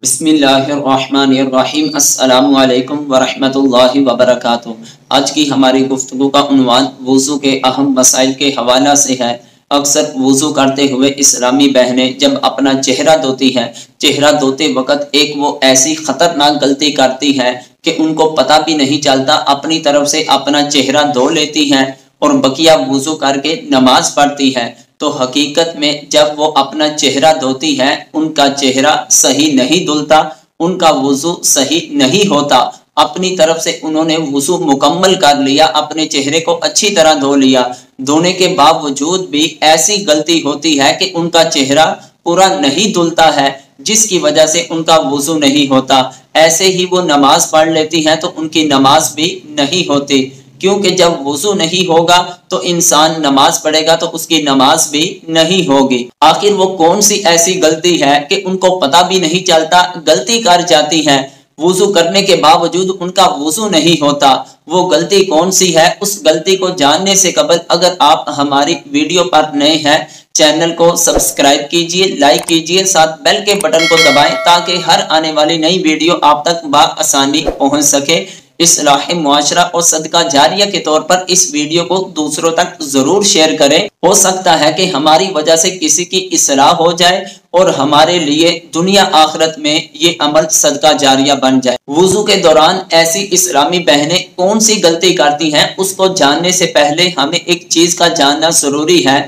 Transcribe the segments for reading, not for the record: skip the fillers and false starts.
बिस्मिल्लाहिर्रहमानिर्रहीम। अस्सलामु अलैकुम वरहमतुल्लाहि वबरकातुहू। आज की हमारी गुफ्तगू का उन्वान वुज़ू के अहम मसाइल के हवाला से है। अक्सर वुज़ू करते हुए इस्लामी बहनें जब अपना चेहरा धोती हैं, चेहरा धोते वक्त एक वो ऐसी ख़तरनाक गलती करती हैं कि उनको पता भी नहीं चलता, अपनी तरफ से अपना चेहरा धो लेती हैं और बकिया वुज़ू करके नमाज पढ़ती है। तो हकीकत में जब वो अपना चेहरा धोती है, उनका चेहरा सही नहीं धुलता, उनका वुज़ू सही नहीं होता। अपनी तरफ से उन्होंने वुज़ू मुकम्मल कर लिया, अपने चेहरे को अच्छी तरह धो लिया, धोने के बावजूद भी ऐसी गलती होती है कि उनका चेहरा पूरा नहीं धुलता है, जिसकी वजह से उनका वुज़ू नहीं होता। ऐसे ही वो नमाज पढ़ लेती हैं तो उनकी नमाज भी नहीं होती, क्योंकि जब वुज़ू नहीं होगा तो इंसान नमाज पढ़ेगा तो उसकी नमाज भी नहीं होगी। आखिर वो कौन सी ऐसी गलती है कि उनको पता भी नहीं चलता, गलती कर जाती है, वुज़ू करने के बावजूद उनका वुज़ू नहीं होता। वो गलती कौन सी है? उस गलती को जानने से कबल अगर आप हमारी वीडियो पर नए हैं, चैनल को सब्सक्राइब कीजिए, लाइक कीजिए, साथ बेल के बटन को दबाएं ताकि हर आने वाली नई वीडियो आप तक बआसानी पहुंच सके। इस्लाह मुआशरा और सदका जारिया के तौर पर इस वीडियो को दूसरों तक जरूर शेयर करें। हो सकता है कि हमारी वजह से किसी की इस्लाह हो जाए और हमारे लिए दुनिया आखिरत में ये अमल सदका जारिया बन जाए। वुज़ू के दौरान ऐसी इस्लामी बहनें कौन सी गलती करती हैं, उसको जानने से पहले हमें एक चीज का जानना जरूरी है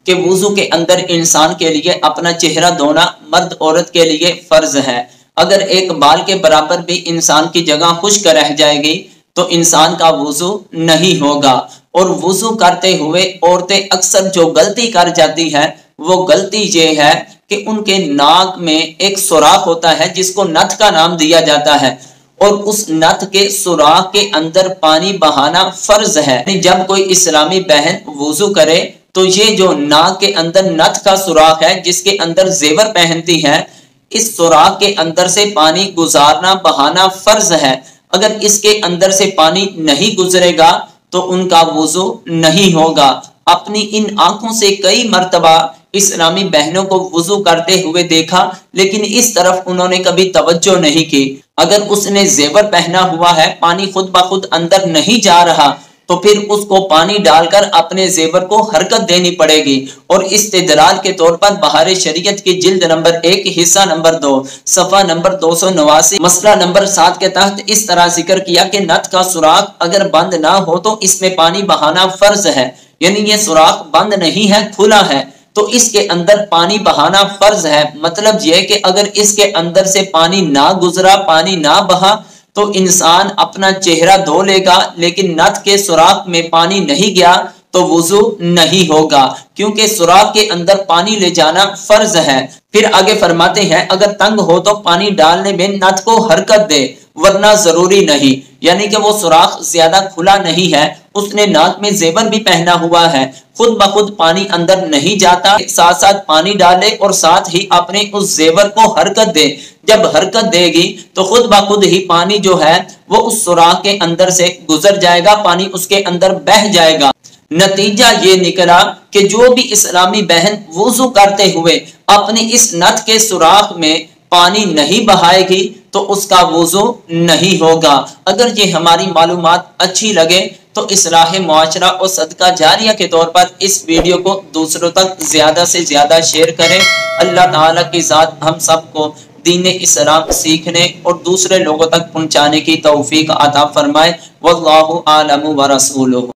कि वुज़ू के अंदर इंसान के लिए अपना चेहरा धोना मर्द औरत के लिए फर्ज है। अगर एक बाल के बराबर भी इंसान की जगह खुश्क रह जाएगी तो इंसान का वुज़ू नहीं होगा। और वुज़ू करते हुए औरतें अक्सर जो गलती कर जाती है वो गलती ये है कि उनके नाक में एक सुराख होता है जिसको नथ का नाम दिया जाता है, और उस नथ के सुराख के अंदर पानी बहाना फर्ज है। जब कोई इस्लामी बहन वुज़ू करे तो ये जो नाक के अंदर नथ का सुराख है जिसके अंदर जेवर पहनती है, इस सुराख के अंदर से पानी गुजारना बहाना फर्ज है। अगर इसके अंदर से पानी नहीं गुजरेगा तो उनका वुज़ू नहीं होगा। अपनी इन आंखों से कई मर्तबा इस्लामी बहनों को वुज़ू करते हुए देखा, लेकिन इस तरफ उन्होंने कभी तवज्जो नहीं की। अगर उसने जेवर पहना हुआ है, पानी खुद ब खुद अंदर नहीं जा रहा तो फिर उसको पानी डालकर अपने जेवर को हरकत देनी पड़ेगी। और इस्तेदलाल के तौर पर बहार शरीयत की जिल्द नंबर 1 हिस्सा नंबर 2 सफ़ा नंबर 289 मसला नंबर 7 के तहत इस तरह जिक्र किया कि नथ का सुराख अगर बंद ना हो तो इसमें पानी बहाना फर्ज है। यानी ये सुराख बंद नहीं है, खुला है, तो इसके अंदर पानी बहाना फर्ज है। मतलब यह कि अगर इसके अंदर से पानी ना गुजरा, पानी ना बहा तो इंसान अपना चेहरा धो लेगा, लेकिन नथ के सुराख में पानी नहीं गया तो वुज़ू नहीं होगा, क्योंकि सुराख के अंदर पानी ले जाना फर्ज है। फिर आगे फरमाते हैं, अगर तंग हो तो पानी डालने में नथ को हरकत दे, वरना जरूरी नहीं। यानी कि वो सुराख ज्यादा खुला नहीं है, उसने नाक में जेवर भी पहना हुआ है, खुद ब खुद पानी अंदर नहीं जाता, साथ साथ पानी डाले और साथ ही अपने उस जेवर को हरकत दे। जब हरकत देगी तो खुद ब खुद ही पानी जो है वो उस सुराख के अंदर से गुजर जाएगा, पानी उसके अंदर बह जाएगा। नतीजा ये निकला कि जो भी इस्लामी बहन वुज़ू करते हुए अपनी इस नथ के सुराख में पानी नहीं बहाएगी तो उसका वुज़ू नहीं होगा। अगर ये हमारी मालूमात अच्छी लगे तो इस्लाह मुआशरा और सदका जारिया के तौर पर इस वीडियो को दूसरों तक ज्यादा से ज्यादा शेयर करें। अल्लाह ताला की ज़ात हम सबको दीन इस्लाम सीखने और दूसरे लोगों तक पहुंचाने की तौफीक अता फरमाए। वल्लाहु आलमु व रसूलुहु।